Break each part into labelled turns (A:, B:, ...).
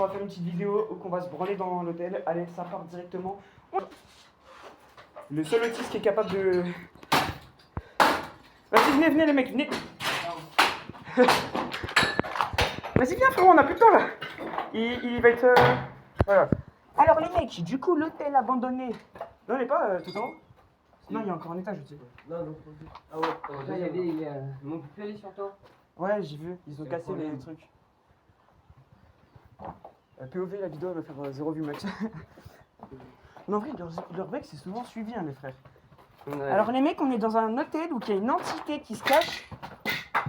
A: On va faire une petite vidéo où on va se branler dans l'hôtel. Allez, ça part directement. Le seul autiste qui est capable de... Vas-y, venez les mecs, venez. Vas-y, viens frérot, on a plus de temps là. Il va être... Voilà. Alors les mecs, du coup l'hôtel abandonné. Non, il est pas tout en haut. Non, il y a encore un étage, je sais.
B: Non. Ah ouais, il m'ont pu aller sur toi.
A: Ouais, j'ai vu, ils ont cassé les trucs. POV, la vidéo elle va faire 0 view max. Mais en vrai, leur mec c'est souvent suivi, hein, les frères. Ouais. Alors les mecs, on est dans un hôtel où il y a une entité qui se cache.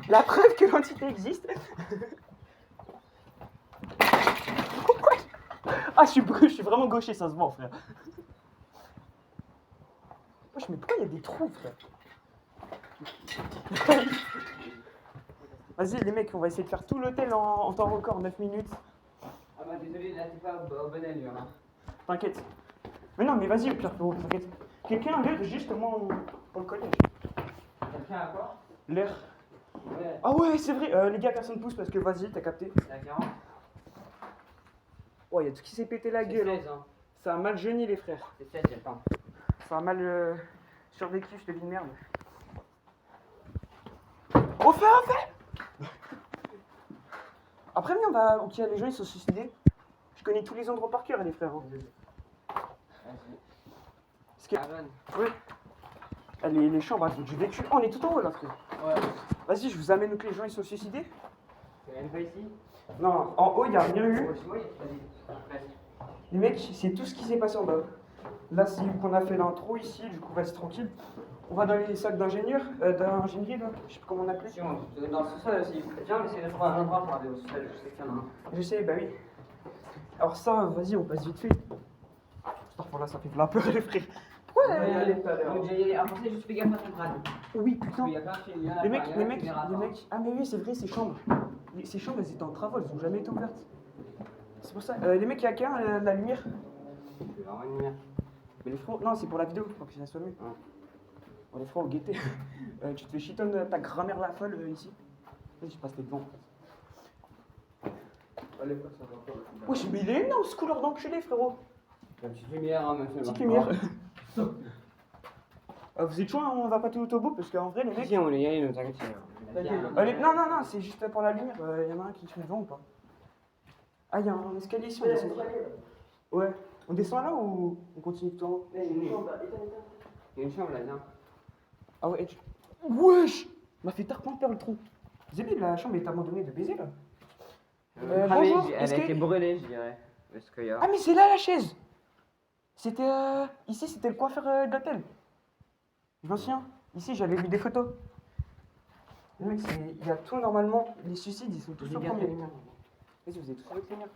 A: La preuve que l'entité existe. Ah, je suis vraiment gaucher, ça se voit, frère. Wesh, mais pourquoi il y a des trous, frère? Vas-y, les mecs, on va essayer de faire tout l'hôtel en temps record, 9 minutes.
B: Ah bah désolé, là t'es pas au bon allure, hein.
A: T'inquiète. Mais non, mais vas-y, Pierre, t'inquiète. Quelqu'un a l'air justement pour le collège.
B: Quelqu'un a quoi?
A: L'air.
B: Ouais.
A: Ah ouais, c'est vrai. Les gars, personne pousse parce que vas-y, t'as capté.
B: C'est à 40.
A: Oh, il y a tout qui s'est pété la gueule.
B: 16, hein.
A: Ça a mal jeûné, les frères.
B: C'est 16, j'attends.
A: Ça a mal survécu, je te dis merde. Au fait Après, on va. Ok, les gens ils sont suicidés. Je connais tous les endroits par cœur, les frères. Hein. Parce que... Oui. Les chambres, elles ont du vécu. Oh, on est tout en haut là, frère.
B: Ouais.
A: Vas-y, je vous amène où que les gens ils sont suicidés.
B: C'est même pas ici?
A: Non, en haut, il n'y a rien eu.
B: Vas-y.
A: Les mecs, c'est tout ce qui s'est passé en bas. Là, c'est qu'on a fait l'intro ici, du coup, vas-y tranquille. On va dans les sacs d'ingénieurs, d'ingénierie là, je sais pas comment on appelle.
B: Si, dans le sous-sol aussi. Viens, on essaie de trouver un endroit pour aller au sous-sol, je sais qu'il y en a un.
A: Je sais, bah oui. Alors ça, vas-y, on passe vite fait. Pour là, ça fait de la peur, les frères. Pourquoi
B: On va y aller tout à l'heure. Après, juste fais gaffe à ton crâne.
A: Oui, putain.
B: Il y a plein de films, il y en a
A: Les
B: pas,
A: mecs,
B: il y en a qui verra pas.
A: ah mais oui, c'est vrai, ces chambres. Ces chambres, elles étaient en travaux, elles ont jamais été ouvertes. C'est pour ça. Les mecs, il y a qu'un, la lumière.
B: Je vais avoir une lumière.
A: Mais les frots, non, c'est pour la vidéo, pour que ça soit mieux.
B: Ouais.
A: Bon, les frots, guettez. Tu te fais chitonne ta grand-mère la folle ici. Vas-y, je passe les devant.
B: Allez, ça va pas.
A: Wesh, mais il est énorme ce couleur d'enculé, frérot.
B: La petite lumière, hein, monsieur.
A: Petite lumière. Vous êtes chaud, hein, on va pas tout au bout parce qu'en vrai, les mecs.
B: Si, on va y aller, ne t'inquiète.
A: Non, c'est juste pour la lumière. Y en a un qui se devant ou pas? Ah, il y a un escalier ici, on descend. Ouais. On descend là ou on continue tout en haut?
B: Il y a une chambre là, viens.
A: Ah ouais, Wesh! M'a fait tarpin de perdre le trou. Zébé, la chambre est abandonnée de baiser là. Bonjour,
B: elle a été brûlée, je dirais. Parce qu'il y a...
A: Ah, mais c'est là la chaise! C'était. Ici, c'était le coiffeur de l'hôtel. Je m'en souviens. Ici, j'avais vu des photos. Le mec, il y a tout normalement. Les suicides, ils sont tous au premier. Vas-y, vous êtes tous avec les lumières.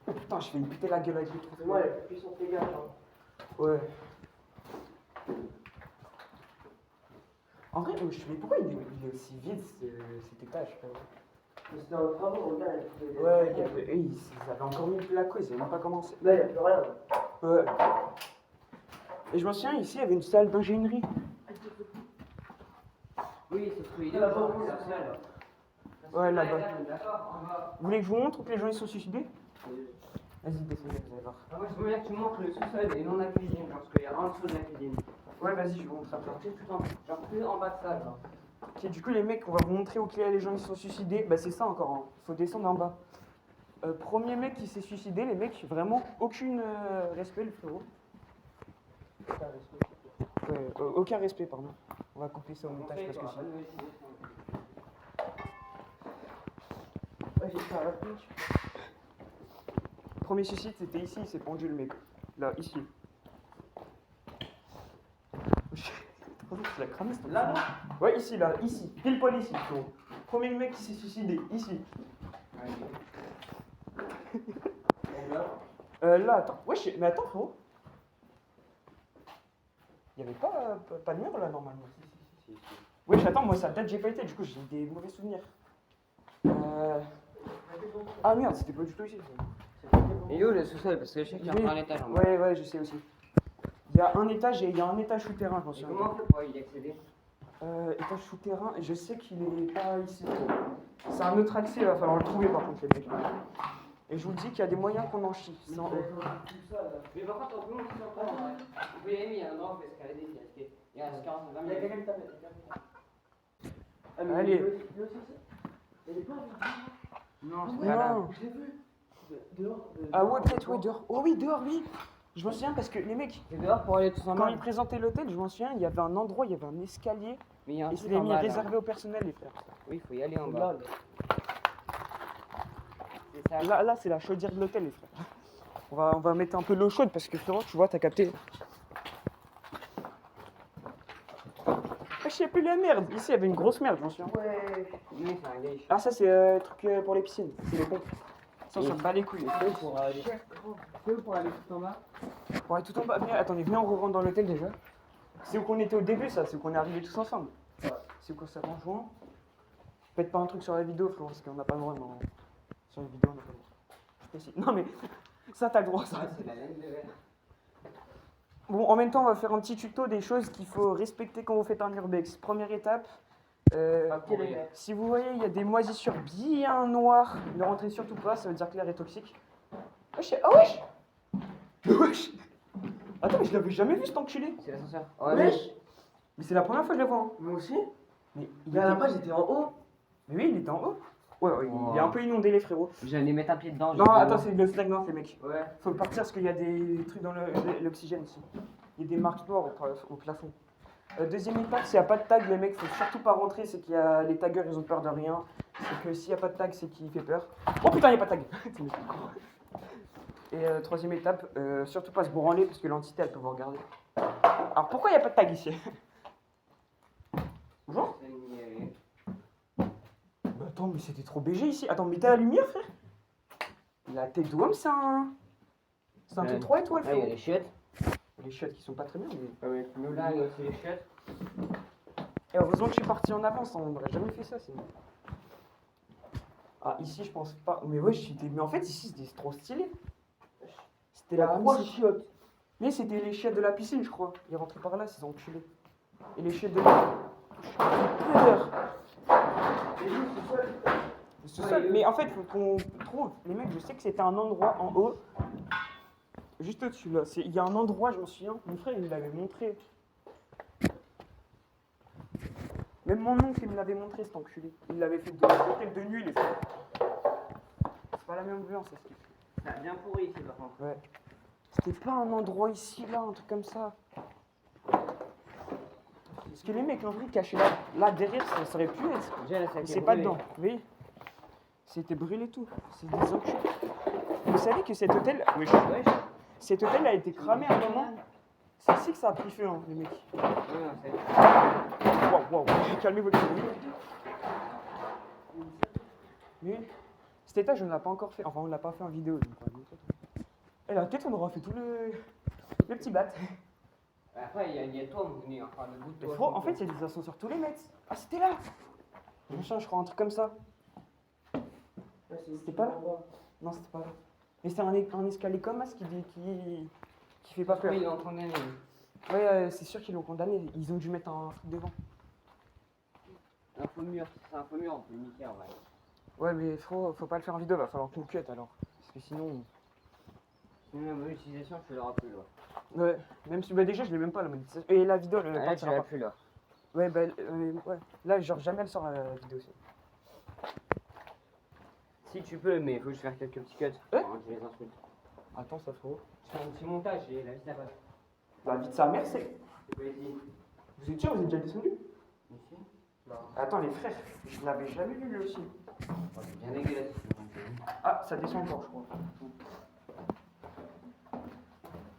A: Oh putain, je vais me péter la gueule avec le trou.
B: C'est moi la plus puissante dégage.
A: Ouais. En vrai, je sais pourquoi il est aussi vide cet étage.
B: C'était dans le travaux, on regarde.
A: Ouais, ils avaient encore mis de la cause, ils n'ont pas commencé.
B: Là, il n'y a plus rien.
A: Ouais. Et je m'en souviens, ici, il y avait une salle d'ingénierie.
B: Oui, c'est ce qu'il y a.
A: Ouais, là-bas.
B: D'accord, on va.
A: Vous voulez que je vous montre où que les gens ils sont suicidés? Vas-y, descendez, vous allez voir.
B: Ah, moi, je veux bien que tu montres le sous-sol et non la cuisine, parce qu'il y a en dessous de la cuisine.
A: Ouais, vas-y, je vais vous montrer après.
B: Genre plus en bas de ça, genre.
A: Ok, du coup, les mecs, on va vous montrer où que les gens ils sont suicidés. Bah, c'est ça encore, hein. Faut descendre en bas. Premier mec qui s'est suicidé, les mecs, vraiment aucun respect, le frérot. Ouais, aucun respect, pardon. On va couper ça au montage parce que sinon. Ouais, j'ai fait un rapide. Premier suicide, c'était ici, il s'est pendu le mec. Là, ici. Tu l'as cramé, c'est
B: là,
A: ouais, ici, là, ici. Pile poil ici, frérot. Premier mec qui s'est suicidé, ici. Là, attends. Wesh, mais attends, frérot. Il n'y avait pas de mur là, normalement. Si. Wesh, attends, moi, ça date, j'ai pas été, du coup, j'ai des mauvais souvenirs. Ah merde, c'était pas du tout ici.
B: Et où le sous-sol? Parce que je sais qu'il y a encore un étage en bas.
A: Ouais, je sais aussi. Il y a un étage et il y a un étage souterrain, je m'en souviens.
B: Comment on fait pour y accéder?
A: Étage souterrain, je sais qu'il est pas ici. C'est un autre accès, il va falloir le trouver par contre, les mecs. Et je vous dis qu'il y a des moyens qu'on en chie. C'est en haut.
B: Mais par contre, on peut monter sur le pont, en vrai. Vous pouvez y aller, il y a un endroit où on peut escalader, il reste 40, 20 minutes.
A: Allez.
B: Non, c'est pas là.
A: Non.
C: Je l'ai vu. Dehors.
A: Ah ouais, peut-être, ouais, dehors. Oh oui, dehors, oui. Je m'en souviens parce que les mecs,
B: C'est dehors pour aller tous en
A: quand
B: bas.
A: ils présentaient l'hôtel, je m'en souviens, il y avait un endroit, il y avait un escalier.
B: Mais il y a un
A: Et
B: truc
A: c'était
B: en
A: mis
B: bas, là.
A: réservé au personnel, les frères.
B: Oui, il faut y aller en bas. C'est ça.
A: Là, c'est la chaudière de l'hôtel, les frères. On va mettre un peu l'eau chaude parce que frérot, tu vois, t'as capté. Ah, je sais plus la merde. Ici, il y avait une grosse merde, je m'en souviens.
B: Ouais. Oui, c'est un gage.
A: Ah, ça, c'est le truc pour les piscines. C'est les pompes. Ça, on s'en bat les couilles.
B: C'est pour aller. C'est où pour aller tout en bas?
A: Pour aller tout en bas. Attendez, venez, on rentre dans l'hôtel déjà. C'est où qu'on était au début, ça. C'est où qu'on est arrivés tous ensemble. C'est où qu'on s'est rejoints. Faites pas un truc sur la vidéo, frérot, parce qu'on n'a pas le droit. Non. Sur la vidéo, on n'a pas le droit. Je précise. Non, mais ça, t'as le droit, ça.
B: C'est la laine de verre.
A: Bon, en même temps, on va faire un petit tuto des choses qu'il faut respecter quand vous faites un urbex. Première étape, si vous voyez, il y a des moisissures bien noires, ne rentrez surtout pas, ça veut dire que l'air est toxique. Wesh, ah wesh wesh. Attends, mais je l'avais jamais vu cet enculé.
B: C'est l'ascenseur.
C: Wesh.
A: Mais c'est la première fois que je le vois. Hein.
C: Moi aussi.
A: Mais
C: Mais à la base, j'étais en haut.
A: Mais oui, il était en haut. Ouais, il est un peu inondé, les frérots.
B: J'allais mettre un pied dedans.
A: Non, attends, c'est le stagnant, les mecs.
B: Ouais.
A: Faut partir parce qu'il y a des trucs dans l'oxygène ici. Il y a des marques noires au plafond. Deuxième étape, s'il n'y a pas de tag, les mecs, faut surtout pas rentrer. C'est qu'il y a les taggeurs, ils ont peur de rien. C'est que s'il n'y a pas de tag, c'est qu'il fait peur. Oh putain, il n'y a pas de tag. Et troisième étape, surtout pas se branler parce que l'entité, elle peut vous regarder. Alors pourquoi il n'y a pas de tag ici? Bonjour. Bah attends, mais c'était trop BG ici. Attends, mais t'as la lumière, frère? La tête d'homme, c'est un truc 3 étoiles,
B: Là, il y a
A: frère.
B: les chiottes.
A: Les chiottes qui sont pas très bien, mais...
B: Ouais. Nous, là, il y a aussi les chiottes.
A: Et heureusement que je suis parti en avance, hein, on n'aurait jamais fait ça sinon. Ah, ici, je pense pas. Mais ouais, mais en fait, ici, c'était trop stylé. C'était la
C: Trois
A: piscine.
C: chiottes.
A: Mais c'était les chiottes de la piscine, je crois. Ils rentraient par là, ces enculés. Et les chiottes de la... Peur. Ce sol. Mais en fait, faut qu'on trouve. Les mecs, je sais que c'était un endroit en haut. Juste au-dessus, là. Il y a un endroit, je m'en souviens. Mon frère, il me l'avait montré. Même mon oncle, il me l'avait montré, cet enculé. Il l'avait fait de l'hôtel de nuit, les frères. C'est pas la même ambiance, ça, ce qu'il fait.
B: Ça a bien pourri ici, par contre.
A: Ouais. C'était pas un endroit ici, là, un truc comme ça. Parce que les mecs, l'entrée cachée là derrière, ça aurait pu être.
B: Déjà, là, ça a
A: Mais
B: été
A: c'est pas
B: brûlé.
A: dedans, oui. C'était brûlé tout. C'est des enculés. Vous savez que cet hôtel. Oui,
B: Wesh.
A: cet hôtel a été cramé à un moment. C'est ici que ça a pris feu, hein, les mecs.
B: Ouais, non, c'est...
A: Waouh, calmez-vous. Mais cet étage, on ne l'a pas encore fait. Enfin, on ne l'a pas fait en vidéo. Donc on va montrer tout. Et là, peut-être on aura fait tout le petit bat.
B: Après, il y a toi, mon nez, enfin, le bout de
A: Mais
B: toi.
A: frérot, en fait, il y a des ascenseurs tous les mètres. Ah, c'était là. Machin, je crois, un truc comme ça. C'était pas là? Non, c'était pas là. Mais c'est un escalier comme ça qui fait pas peur.
B: Oui, il est en train d'année.
A: Ouais, c'est sûr qu'ils l'ont condamné. Ils ont dû mettre un truc devant.
B: Un faux mur, c'est un faux mur, on peut le niquer en vrai.
A: Ouais, mais faut pas le faire en vidéo, va falloir qu'on cut alors. Parce que sinon.
B: Sinon, la bonne utilisation, je te l'aurai plus, là.
A: Ouais, même si. Bah, déjà, je l'ai même pas la monétisation. Et la vidéo, elle
B: Ah, là, tu
A: partira
B: l'as
A: pas.
B: plus, là.
A: Ouais, bah, ouais. Là, genre, jamais elle sort la vidéo aussi.
B: Si tu peux, mais il faut que je fasse quelques petits cuts.
A: Ouais.
B: Avant que je les insulte.
A: Attends, ça frérot.
B: Je fais un petit montage et la vie ça passe.
A: La vie de sa mère, c'est.
B: C'est pas ici.
A: Vous êtes sûr, vous êtes déjà descendu?
B: Ici? Non.
A: Attends, les frères, je l'avais jamais vu lui aussi.
B: Oh, c'est bien dégueulasse.
A: Ah, ça descend encore, je crois.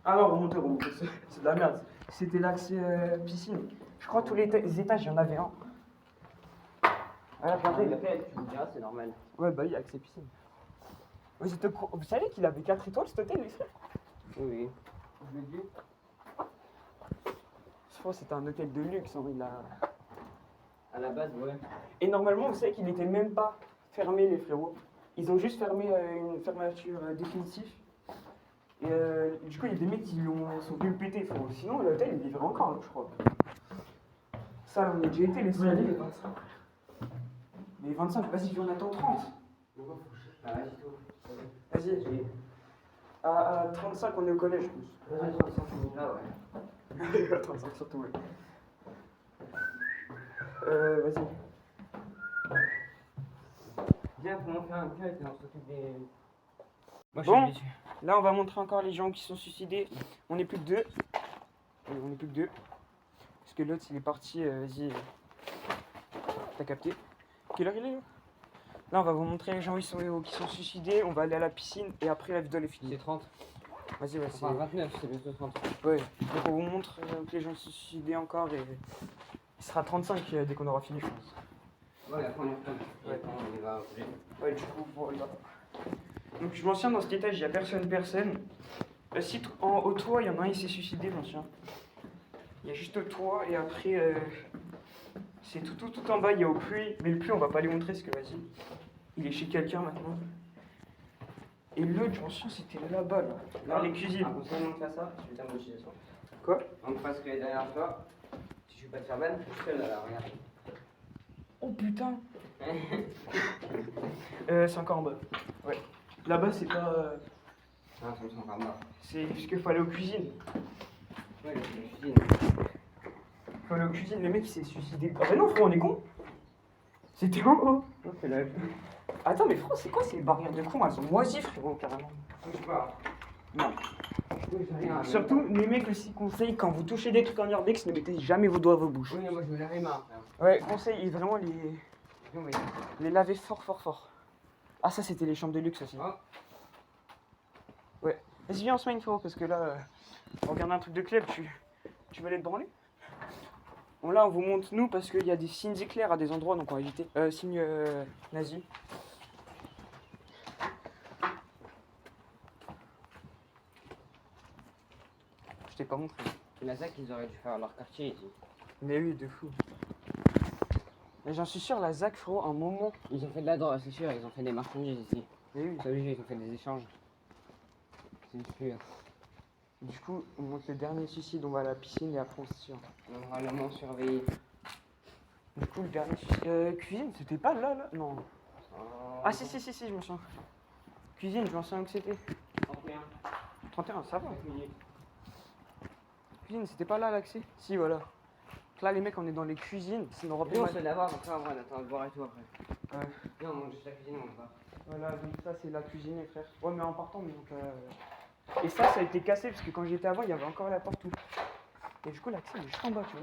A: Ah non, remontez, c'est de la merde. C'était l'accès piscine. Je crois que tous les étages, il y en avait un. Ah, regardez,
B: Tu me diras, c'est normal.
A: Ouais, bah oui, accès piscine. Vous savez qu'il avait 4 étoiles cet hôtel, les frères?
B: Oui, oui. Je l'ai dit.
A: Je crois que c'était un hôtel de luxe, hein, il a...
B: À la base, ouais.
A: Et normalement, vous savez qu'il n'était même pas fermé, les frérots. Ils ont juste fermé une fermeture définitive. Et du coup, il y a des mecs qui sont venus le péter, frérot. Sinon, l'hôtel, il vivrait encore, hein, je crois. Ça, là, on a déjà été, les
C: Oui, allez,
A: les
C: les
A: 25. Mais 25, vas-y, viens, on attend 30.
B: Ah, vas-y, toi.
A: Vas-y, vas-y. À 35, on est au collège, je pense.
B: Vas-y, 35 minutes là, ouais.
A: 35 surtout, ouais. Vas-y.
B: Viens, pour m'en faire un cut et on s'occupe des. Moi,
A: Bon.
B: je suis
A: Là, on va montrer encore les gens qui sont suicidés. On n'est plus que deux. On n'est plus que deux. Parce que l'autre, il est parti. Vas-y. T'as capté? Quelle heure il est là? Là, on va vous montrer les gens qui sont suicidés. On va aller à la piscine et après, la vidéo est
B: C'est
A: finie.
B: 30.
A: Vas-y, ouais,
B: Enfin, 29, c'est bientôt 30.
A: Ouais. Donc, on vous montre que les gens sont suicidés encore et. Il sera 35 dès qu'on aura fini, je pense.
B: Ouais, après on y retourne. Et
A: Ouais.
B: après on y va au collège.
A: Ouais, du coup, voilà. Donc, je m'en souviens, dans cet étage, il n'y a personne. Si au toit, il y en a un, il s'est suicidé, je m'en souviens. Il y a juste le toit et après, c'est tout en bas, il y a au puits. Mais le puits, on va pas les montrer parce que, vas-y, il est chez quelqu'un maintenant. Et l'autre, je m'en souviens, c'était là-bas, là. Dans les cuisines.
B: Ah, on montre à ça, je vais t'embaucher ce soir.
A: Quoi?
B: On passe que les derrière toi. Si je suis pas de faire ban, je suis seul là, regarde.
A: Oh putain! C'est encore en bas. Ouais. Là-bas, c'est pas.
B: Ah, ça me semble pas mort.
A: C'est parce qu'il faut aller aux cuisines.
B: Ouais, la cuisine.
A: Faut aller aux cuisines, le mec il s'est suicidé. Ah bah non, frérot, on est con! C'était en haut!
B: Non, c'est là.
A: Attends, mais frérot, c'est quoi ces barrières de con? Elles sont moisies, frérot, carrément.
B: Touche pas.
A: Non.
B: Touche rien.
A: Surtout, les mecs aussi conseillent, quand vous touchez des trucs en urbex, ne mettez jamais vos doigts à vos bouches.
B: Oui, mais moi je me lave les mains, frère.
A: Ouais, conseil, vraiment
B: Non, mais.
A: les laver fort. Ah, ça, c'était les chambres de luxe aussi.
B: Oh.
A: Ouais. Vas-y, viens, on se met une frérot, parce que là, on regarde un truc de club, tu veux aller te branler? Bon, là, on vous montre nous, parce qu'il y a des signes éclairs à des endroits, donc on va éviter. Signes nazis. Je t'ai pas montré.
B: C'est la ZAC, ils auraient dû faire leur quartier ici.
A: Mais oui, de fou. Mais j'en suis sûr, la ZAC, frérot, un moment.
B: Ils ont fait de la drogue, c'est sûr, ils ont fait des marchandises ici.
A: Mais oui.
B: C'est obligé, ils ont fait des échanges. C'est sûr.
A: Du coup, on monte le dernier suicide, on va à la piscine et après on se tire.
B: Normalement surveillé.
A: Du coup, le dernier suicide. Cuisine, c'était pas là? Non. Ah, si, je me souviens. Cuisine, je m'en souviens que c'était.
B: 31.
A: 31, ça va.
B: 5 minutes.
A: Cuisine, c'était pas là l'accès? Si, voilà. Donc là, les mecs, on est dans les cuisines. C'est nos
B: Viens, on se fait l'avoir, comme ça, on attend de boire et tout après.
A: Ouais.
B: Viens, on monte juste la cuisine, on va.
A: Voilà, donc ça, c'est la cuisine, les frères. Ouais, mais en partant, donc. Et ça a été cassé parce que quand j'étais avant, il y avait encore la porte tout. Et du coup, l'accès, il est juste en bas, tu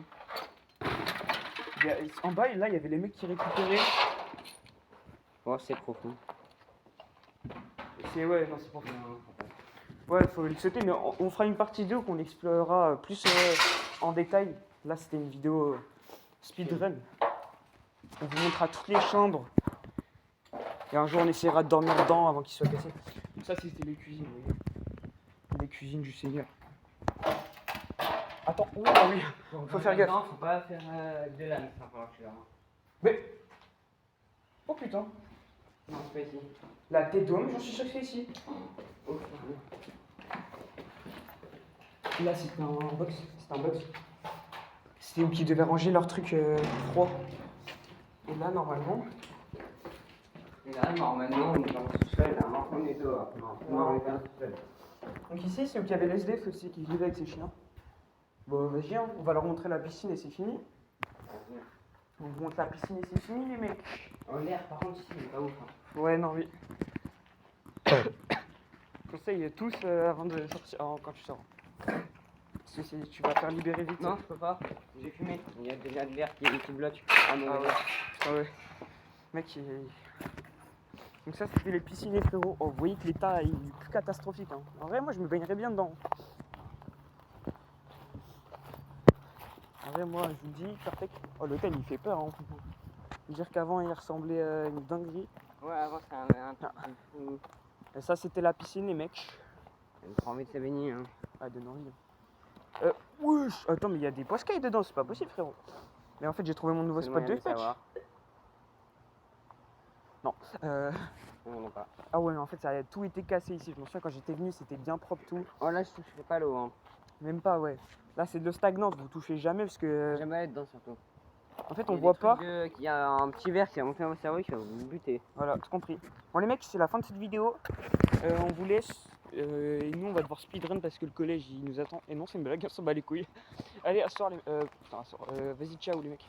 A: vois. En bas, là, il y avait les mecs qui récupéraient.
B: Oh, c'est profond.
A: Ouais, non, c'est pour ça. Ouais, faut le sauter, mais on fera une partie 2 qu'on explorera plus en détail. Là, c'était une vidéo speedrun. On vous montrera toutes les chambres. Et un jour, on essaiera de dormir dedans avant qu'il soit cassé. Ça, c'était les cuisines, vous voyez. Les cuisines du Seigneur. Attends, oh oui, faut faire gaffe.
B: Non, faut pas faire de l'âme, ça va que je suis là.
A: Mais. Oh putain.
B: Non, c'est pas ici.
A: La tête d'homme, j'en suis sûr que c'est ici.
B: Oh,
A: Là, c'était un box. C'était un box. C'était où qu'ils devaient ranger leurs trucs froids. Et là, normalement.
B: et là, normalement, on est dans le sous-sol, là, maintenant on est dehors. Non, on est dans le sous-sol.
A: Donc ici, c'est où il y avait les SDF aussi qui vivaient avec ses chiens. Bon, vas-y, hein, on va leur montrer la piscine et c'est fini. On vous montre la piscine et c'est fini, les mecs.
B: Oh, l'air, par contre, ici, il est pas ouf. Hein.
A: Ouais, non, oui. Conseille tous avant de sortir, quand tu sors. Parce que tu vas te faire libérer vite.
B: Non, je peux pas. J'ai fumé. Il y a déjà de l'air qui bloque. Ah, non,
A: Ah ouais. Ah ouais. Mec, donc ça, c'était les piscines, les frérots. Oh, vous voyez que l'état est plus catastrophique. Hein. En vrai, moi, je me baignerais bien dedans. En vrai, moi, je vous dis, perfect. Oh, l'hôtel, il fait peur. Hein. Dire qu'avant, il ressemblait à une dinguerie.
B: Ouais, avant, c'est un truc fou.
A: Et ça, c'était la piscine, les mecs.
B: J'ai pas envie de se baigner. Hein.
A: Ah, donne envie. Wesh. Attends, mais il y a des poiscailles dedans, c'est pas possible, frérot. Mais en fait, j'ai trouvé mon nouveau
B: C'est le
A: spot
B: moyen
A: de fetch.
B: savoir.
A: Non.
B: Non, non, pas.
A: Ah ouais, mais en fait, ça a tout été cassé ici. Je me souviens, quand j'étais venu, c'était bien propre tout.
B: Oh, là, je toucherai pas l'eau. Hein.
A: Même pas, ouais. Là, c'est de l'eau stagnante, vous touchez jamais parce que.
B: Jamais aller dedans, surtout.
A: En fait,
B: Il y
A: on
B: a
A: voit
B: des
A: pas.
B: trucs il y a un petit verre qui a monté dans mon cerveau qui va vous buter.
A: Voilà, tout compris. Bon les mecs, c'est la fin de cette vidéo. On vous laisse. Et nous, on va devoir speedrun parce que le collège, il nous attend. Et non, c'est une blague, on s'en bat les couilles. Allez, à ce soir, les... putain, à ce soir. Vas-y, ciao les mecs.